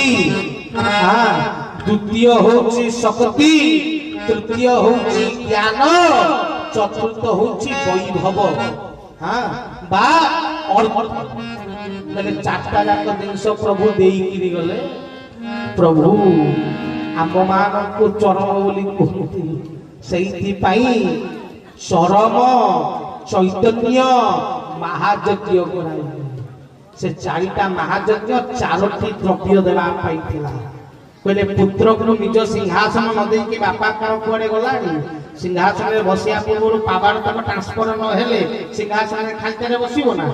भक्ति, हाँ द्वितीय होची शक्ति, तृतीय होची ज्ञान, चतुर्थ होची वैभव। हाँ बा और मैंने चारटा जाक जिनस प्रभु देई गले। प्रभु आम मान को चरम बोली कहते से चरम चैतन्य महायज्ञ कराई। से चारिटा महायज्ञ चारोटी द्रव्य देवा कहले पुत्र को निज सिंहासन न देकी बापा कौन कुआडे गला सिंहासन में बसिया पूर्व पावाड़ तक ट्रांसफर न हेले सिंहासन में खालते बसिबो ना।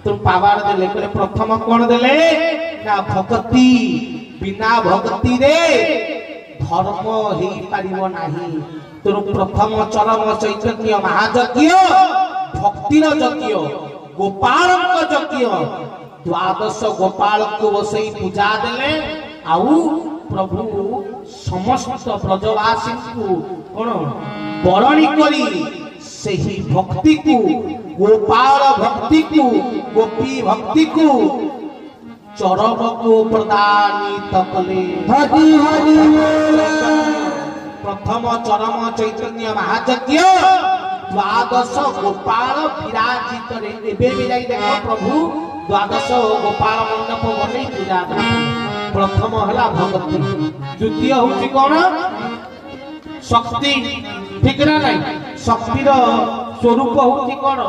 तुम पावाड़ देले कहले प्रथम कौन देले ना भक्ति। बिना भक्ति रे धर्म ही पारिबो नाही। तुम प्रथम चरम चैतन्य महायज्ञ भक्तिर यज्ञ गोपाल यज्ञ। द्वादश गोपाल को बसई पूजा देले आउ प्रभु समस्त ब्रजवासी को कौन बरणी करी से ही भक्ति को गोपाल भक्ति को गोपी भक्ति को चरम को प्रदानित कले। हरि हरि प्रथम चरम चैतन्य महायज्ञ द्वादश गोपाल विराजित रे भी जाई देखो प्रभु द्वादश गोपाल मंडप बने पूजा। प्रथम हला भक्ति, द्वितीय होची कौन शक्ति। ठीक ना नहीं शक्तिर स्वरूप होची कौन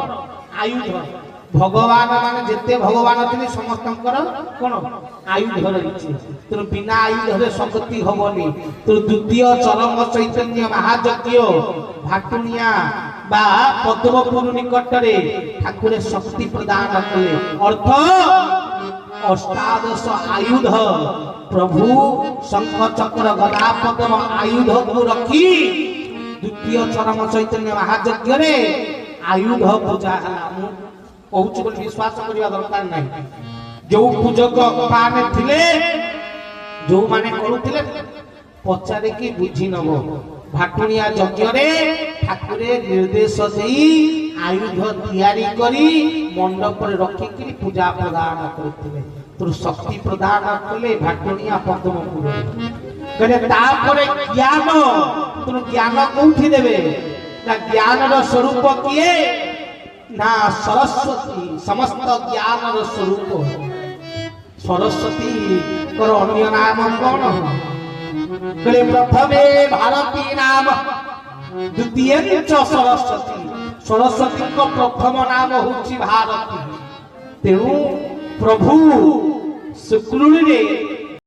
आयुध। भगवान माने जेते भगवान थिले समस्तंकर कौन आयुध रहिछि। तो बिना आयुध रे शक्ति होबनी। तो द्वितीय चरम चैतन्य महायज्ञ भाटुनिया बा पद्मपुर निकट रे ठाकुर शक्ति प्रदान कले। अर्थ अष्टादश आयुध प्रभु शंख चक्र गदा पद्म आयुध को रखी द्वितीय चरम चैतन्य महायज्ञ रे आयुध पूजा हला। कहूँ बोली विश्वास करने दरकार नहीं। जो पूजक पाने थिले जो माने करुथिले पचारे की बुझी नबो। भाटुनिया यज्ञ रे ठाकुरे निर्देश देई आयुध तैयारी करी मंडप रे रखी कि पूजा प्रदान करथिले। तो शक्ति प्रदान कले भाटुनिया पद्मपुर कहले तापरे ज्ञान। तो ज्ञान कोठी देबे ना ज्ञान रो स्वरूप किए ना सरस्वती। समस्त ज्ञान रो स्वरूप सरस्वती कर अन्य नाम कौन कहले प्रथमे भारती नाम द्वितीय सरस्वती। सरस्वती को प्रथम नाम होची भारती। तेणु प्रभु शुक्लुड़ी